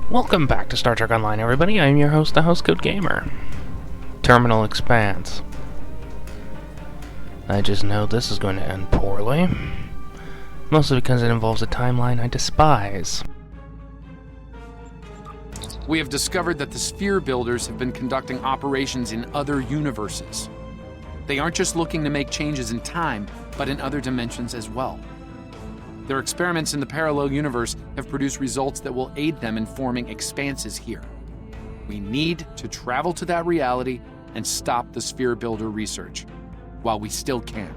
Welcome back to Star Trek Online, everybody. I'm your host, the Housecoat Gamer. Terminal Expanse. I just know this is going to end poorly. Mostly because it involves a timeline I despise. We have discovered that the sphere builders have been conducting operations in other universes. They aren't just looking to make changes in time, but in other dimensions as well. Their experiments in the parallel universe have produced results that will aid them in forming expanses here. We need to travel to that reality and stop the sphere builder research, while we still can.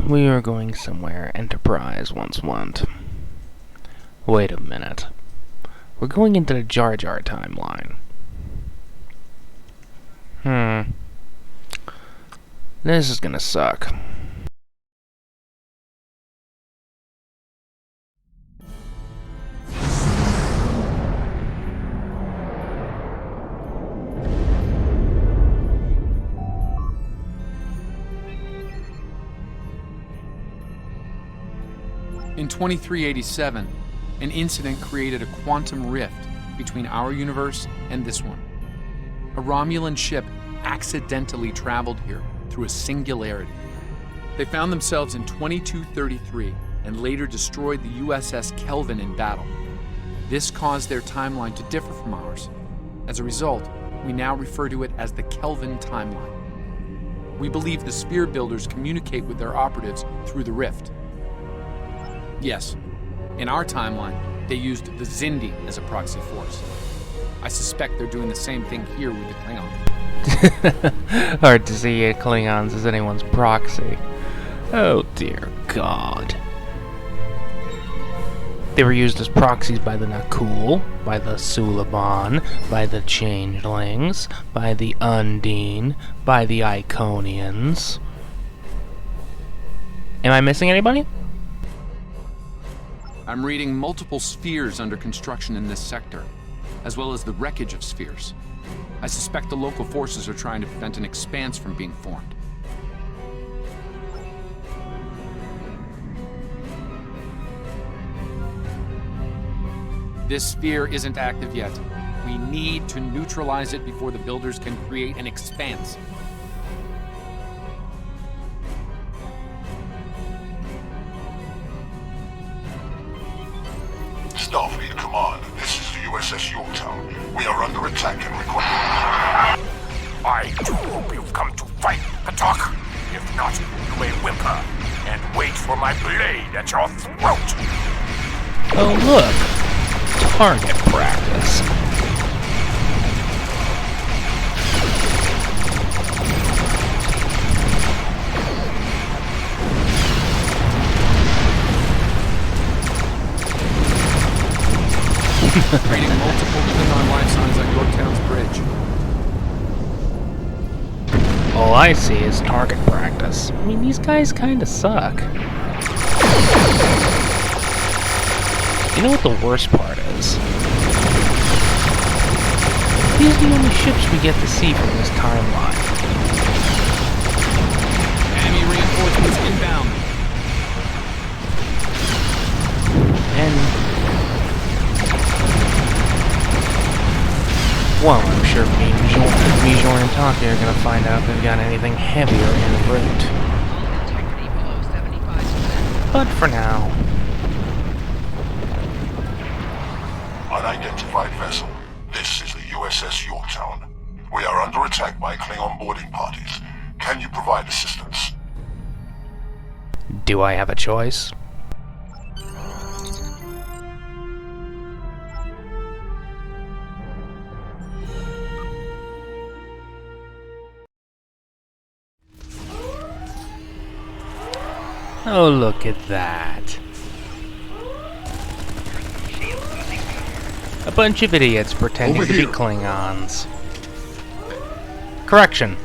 We are going somewhere Enterprise once went. Wait a minute. We're going into the Jar Jar timeline. This is gonna suck. In 2387, an incident created a quantum rift between our universe and this one. A Romulan ship accidentally traveled here through a singularity. They found themselves in 2233 and later destroyed the USS Kelvin in battle. This caused their timeline to differ from ours. As a result, we now refer to it as the Kelvin timeline. We believe the sphere builders communicate with their operatives through the rift. Yes, in our timeline, they used the Xindi as a proxy force. I suspect they're doing the same thing here with the Klingons. Hard to see Klingons as anyone's proxy. Oh dear God. They were used as proxies by the Nakul, by the Suliban, by the Changelings, by the Undine, by the Iconians. Am I missing anybody? I'm reading multiple spheres under construction in this sector, as well as the wreckage of spheres. I suspect the local forces are trying to prevent an expanse from being formed. This sphere isn't active yet. We need to neutralize it before the builders can create an expanse. Starfleet Command, this is the USS Yorktown. We are under attack and require... I do hope you've come to fight, Patok. If not, you may whimper and wait for my blade at your throat. Oh look! Target practice. Creating multiple Klingon life signs on Yorktown's bridge. All I see is target practice. I mean, these guys kinda suck. You know what the worst part is? These are the only ships we get to see from this timeline. Enemy reinforcements inbound. And well, I'm sure Mijor and Taki are going to find out if they've got anything heavier en route. But for now... Unidentified vessel. This is the USS Yorktown. We are under attack by Klingon boarding parties. Can you provide assistance? Do I have a choice? Oh, look at that. A bunch of idiots pretending to be Klingons. Correction.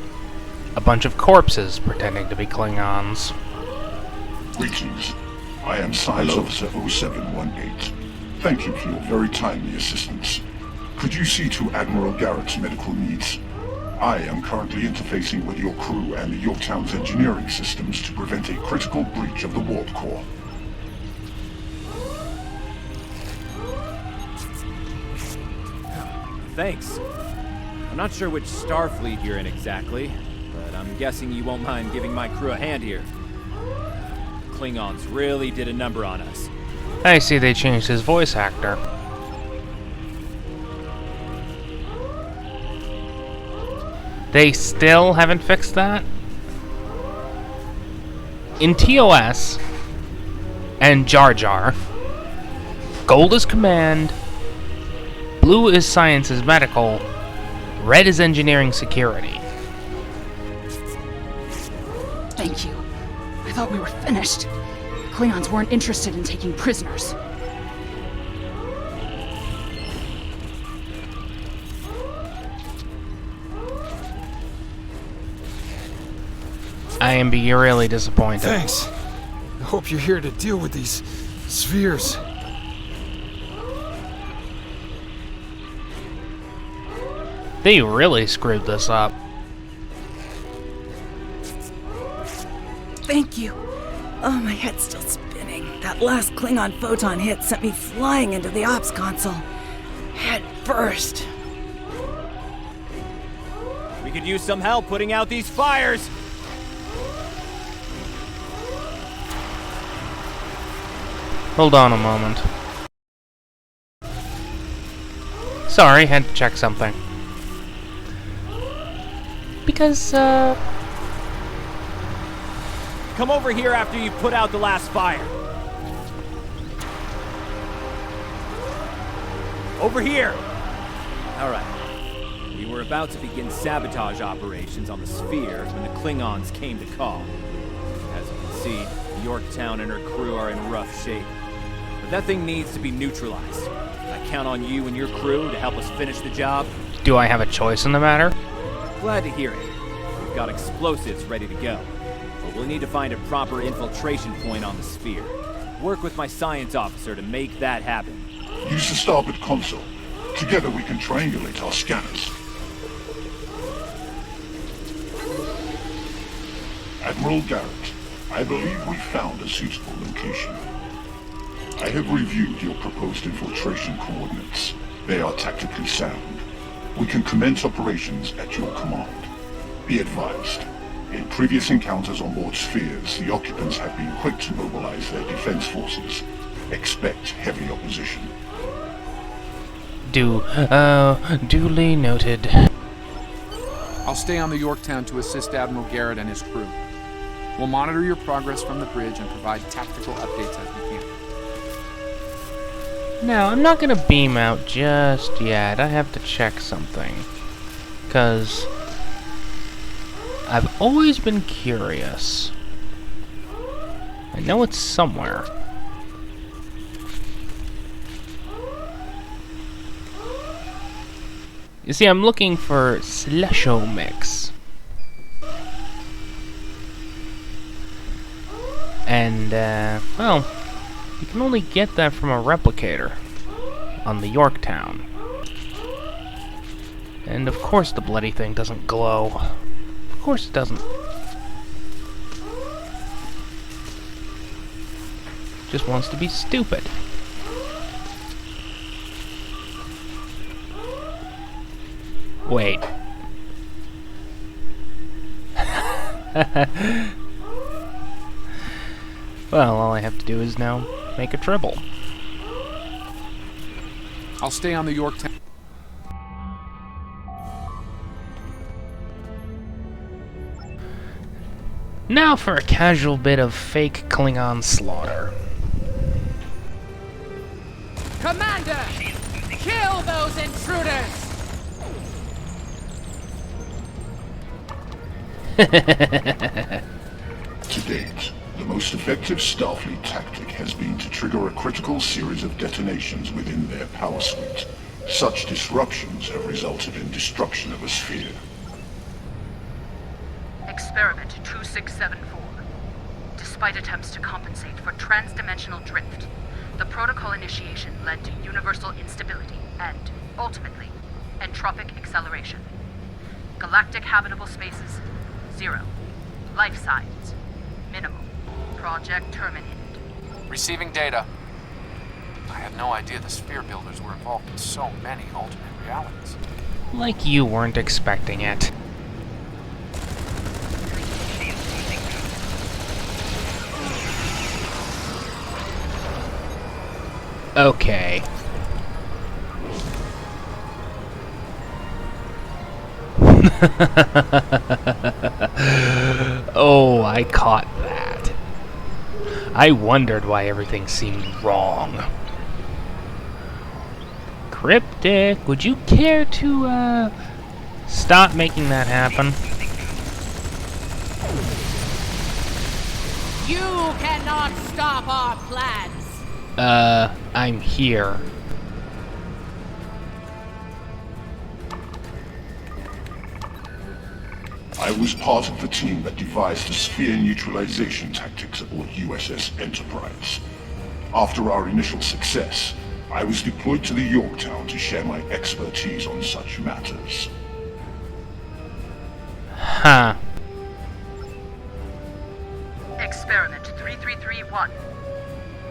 a bunch of corpses pretending to be Klingons. Greetings. I am Science Officer 0718. Thank you for your very timely assistance. Could you see to Admiral Garrett's medical needs? I am currently interfacing with your crew and the Yorktown's engineering systems to prevent a critical breach of the warp core. Thanks. I'm not sure which Starfleet you're in exactly, but I'm guessing you won't mind giving my crew a hand here. Klingons really did a number on us. I see they changed his voice actor. They still haven't fixed that? In TOS and Jar Jar, gold is command, blue is science is medical, red is engineering security. Thank you. I thought we were finished. Klingons weren't interested in taking prisoners. I am really disappointed. Thanks. I hope you're here to deal with these spheres. They really screwed this up. Thank you. Oh, my head's still spinning. That last Klingon photon hit sent me flying into the ops console. Head first. We could use some help putting out these fires! Hold on a moment. Sorry, had to check something. Because, Come over here after you put out the last fire. Over here! Alright. We were about to begin sabotage operations on the sphere when the Klingons came to call. As you can see, Yorktown and her crew are in rough shape. But that thing needs to be neutralized. I count on you and your crew to help us finish the job. do I have a choice in the matter? Glad to hear it. We've got explosives ready to go. But we'll need to find a proper infiltration point on the sphere. Work with my science officer to make that happen. Use the starboard console. Together we can triangulate our scanners. Admiral Garrett, I believe we found a suitable location. I have reviewed your proposed infiltration coordinates. They are tactically sound. We can commence operations at your command. Be advised, in previous encounters on board spheres, the occupants have been quick to mobilize their defense forces. Expect heavy opposition. Duly noted. I'll stay on the Yorktown to assist Admiral Garrett and his crew. We'll monitor your progress from the bridge and provide tactical updates as we can. No, I'm not gonna beam out just yet. I have to check something. 'Cause I've always been curious. I know it's somewhere. You see, I'm looking for slushie mix. And, well, you can only get that from a replicator on the Yorktown. And of course the bloody thing doesn't glow. Of course it doesn't. Just wants to be stupid. Wait. Well, all I have to do is now make a tribble. I'll stay on the Yorktown. Now for a casual bit of fake Klingon slaughter. Commander! Kill those intruders! To date, the most effective Starfleet tactic has been to trigger a critical series of detonations within their power suite. Such disruptions have resulted in destruction of a sphere. Experiment 2674. Despite attempts to compensate for transdimensional drift, the protocol initiation led to universal instability and, ultimately, entropic acceleration. Galactic habitable spaces, 0. Life signs, minimal. Project terminated. Receiving data. I had no idea the sphere builders were involved in so many alternate realities. Like you weren't expecting it. Okay. Oh, I caught that. I wondered why everything seemed wrong. Cryptic, would you care to, stop making that happen? You cannot stop our plans. I'm here. I was part of the team that devised the sphere neutralization tactics aboard USS Enterprise. After our initial success, I was deployed to the Yorktown to share my expertise on such matters. Huh. Experiment 3331.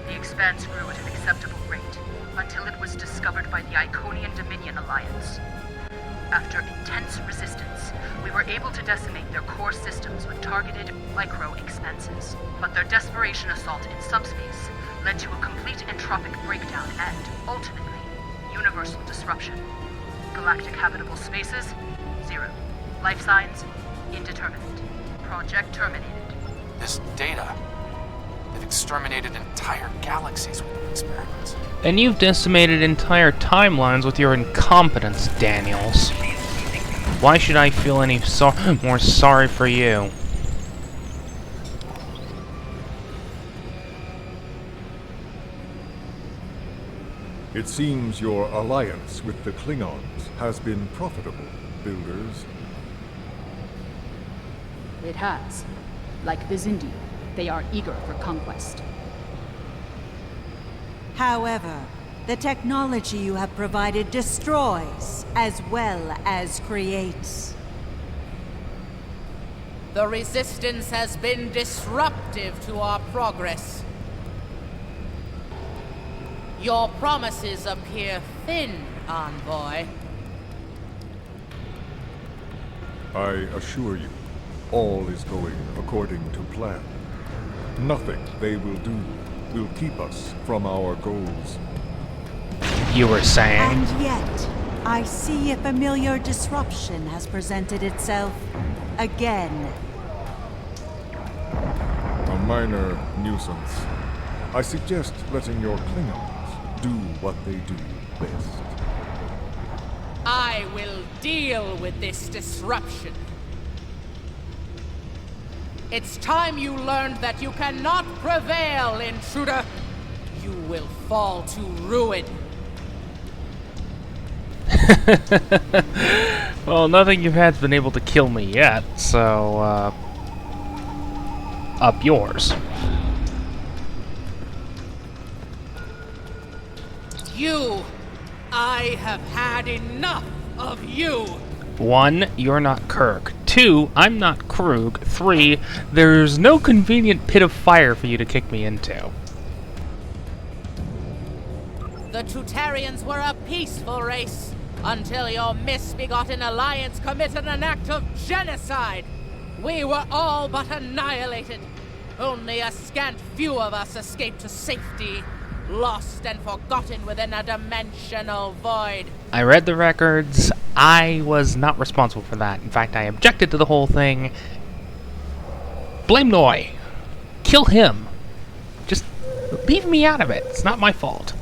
The Expanse grew at an acceptable rate until it was discovered by the Iconian Dominion Alliance. After intense resistance, we were able to decimate their core systems with targeted micro-expanses. But their desperation assault in subspace led to a complete entropic breakdown and, ultimately, universal disruption. Galactic habitable spaces, 0. Life signs, indeterminate. Project terminated. This data. They've exterminated entire galaxies with their experiments. And you've decimated entire timelines with your incompetence, Daniels. Why should I feel any more sorry for you? It seems your alliance with the Klingons has been profitable, builders. It has. Like the Zindi, they are eager for conquest. However, the technology you have provided destroys as well as creates. The Resistance has been disruptive to our progress. Your promises appear thin, Envoy. I assure you, all is going according to plan. Nothing they will do will keep us from our goals. You were saying? And yet, I see a familiar disruption has presented itself again. A minor nuisance. I suggest letting your Klingons do what they do best. I will deal with this disruption. It's time you learned that you cannot prevail, intruder. You will fall to ruin. Well, nothing you've had's been able to kill me yet, so, up yours. I have had enough of you! 1, you're not Kirk. 2, I'm not Krug. 3, there's no convenient pit of fire for you to kick me into. The Tutarians were a peaceful race, until your misbegotten alliance committed an act of genocide. We were all but annihilated. Only a scant few of us escaped to safety, lost and forgotten within a dimensional void. I read the records. I was not responsible for that. In fact, I objected to the whole thing. Blame Noi. Kill him. Just leave me out of it. It's not my fault.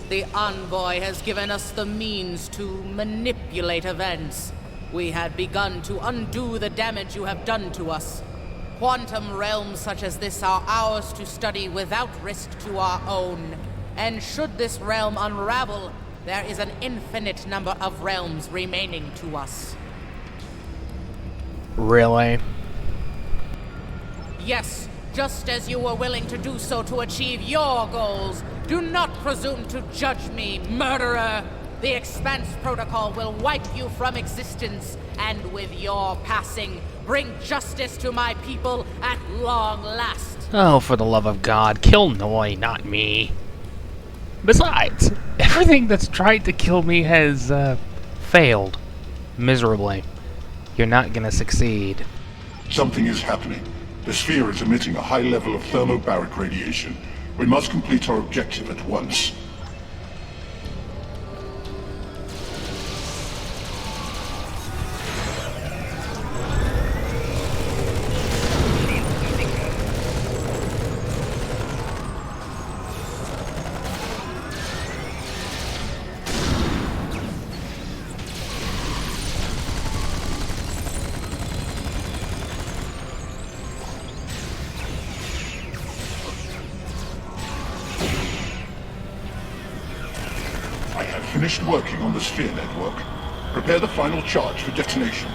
The Envoy has given us the means to manipulate events. We had begun to undo the damage you have done to us. Quantum realms such as this are ours to study without risk to our own. And should this realm unravel, there is an infinite number of realms remaining to us. Really? Yes, just as you were willing to do so to achieve your goals. Do not presume to judge me, murderer! The Expanse Protocol will wipe you from existence, and with your passing, bring justice to my people at long last. Oh, for the love of God, kill Noi, not me. Besides, everything that's tried to kill me has, failed. Miserably. You're not gonna succeed. Something is happening. The sphere is emitting a high level of thermobaric radiation. We must complete our objective at once. Finished working on the sphere network. Prepare the final charge for detonation.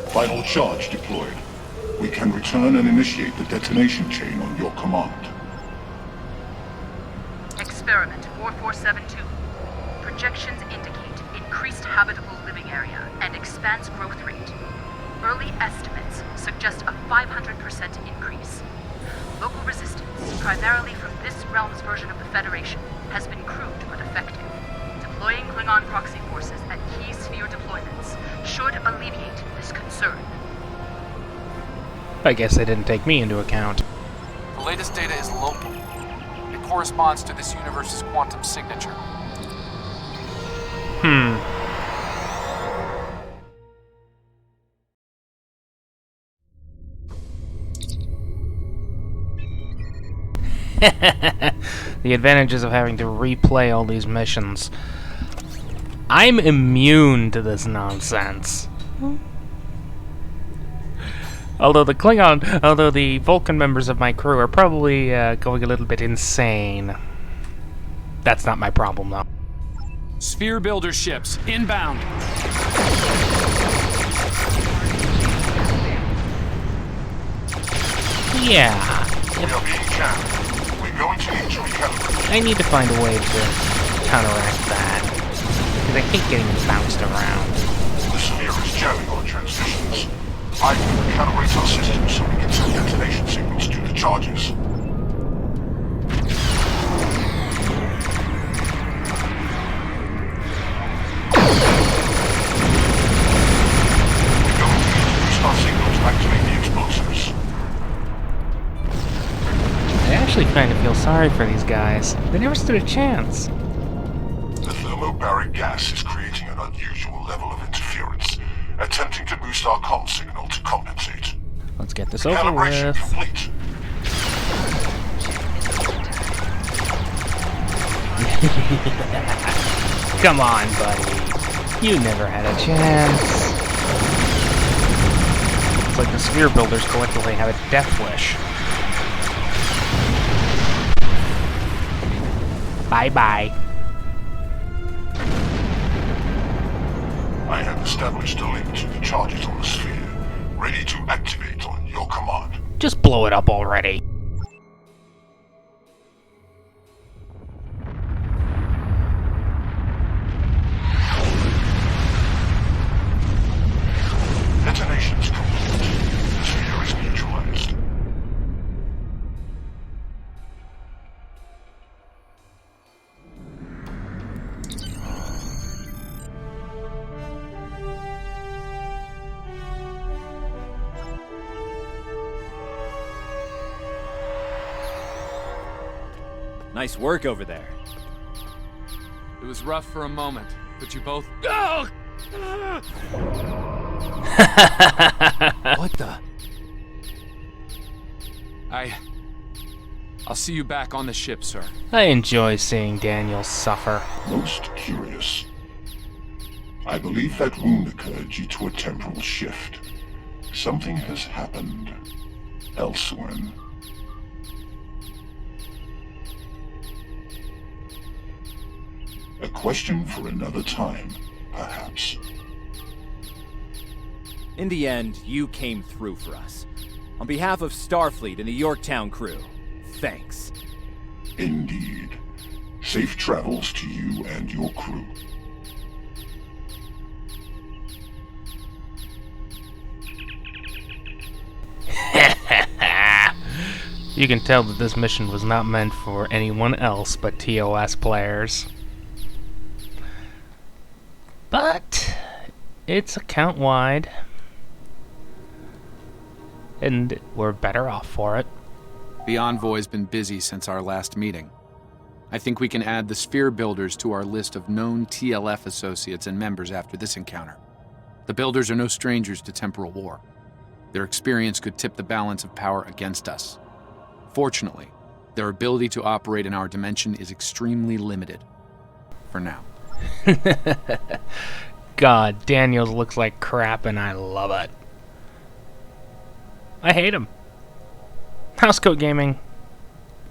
Final charge deployed. We can return and initiate the detonation chain on your command. Experiment 4472. Projections indicate increased habitable living area and expanse growth rate. Early estimates suggest a 500% increase. Local resistance, primarily from this realm's version of the Federation, has been crude but effective. Deploying Klingon proxy forces at key sphere deployments should alleviate this concern. I guess they didn't take me into account. The latest data is local. It corresponds to this universe's quantum signature. The advantages of having to replay all these missions. I'm immune to this nonsense. Although the Vulcan members of my crew are probably going a little bit insane. That's not my problem, though. Sphere builder ships, inbound. Yeah. We are being jammed. We're going to need to recalibrate. I need to find a way to counteract that. Because I hate getting bounced around. The sphere is jamming our transmissions. I will recalibrate our systems so we can send detonation signals to the charges. We're going to need to boost our signals to activate the explosives. I actually kind of feel sorry for these guys. They never stood a chance. The thermobaric gas is creating an unusual level of interference, attempting to boost our comm signal to compensate. Let's get this over Calibration with. complete. Come on, buddy. You never had a chance. It's like the sphere builders collectively have a death wish. Bye-bye. I have established a link to the charges on the sphere, ready to activate on your command. Just blow it up already. Detonation's complete. The sphere is neutralized. Nice work over there. It was rough for a moment, but you both... What the? I'll see you back on the ship, sir. I enjoy seeing Daniel suffer. Most curious. I believe that wound occurred due to a temporal shift. Something has happened elsewhere. A question for another time, perhaps. In the end, you came through for us. On behalf of Starfleet and the Yorktown crew, thanks. Indeed. Safe travels to you and your crew. You can tell that this mission was not meant for anyone else but TOS players. But it's account-wide, and we're better off for it. The Envoy's been busy since our last meeting. I think we can add the Sphere Builders to our list of known TLF associates and members after this encounter. The Builders are no strangers to temporal war. Their experience could tip the balance of power against us. Fortunately, their ability to operate in our dimension is extremely limited. For now. God, Daniels looks like crap and I love it. I hate him. Housecoat Gaming.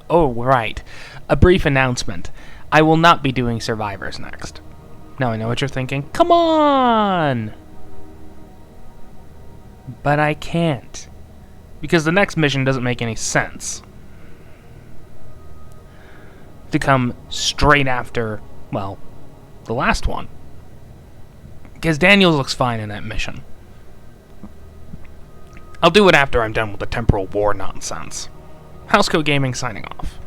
Oh, right. A brief announcement. I will not be doing Survivors next. Now I know what you're thinking. Come on! But I can't. Because the next mission doesn't make any sense. To come straight after, well, the last one. Because Daniels looks fine in that mission. I'll do it after I'm done with the temporal war nonsense. Housecoat Gaming signing off.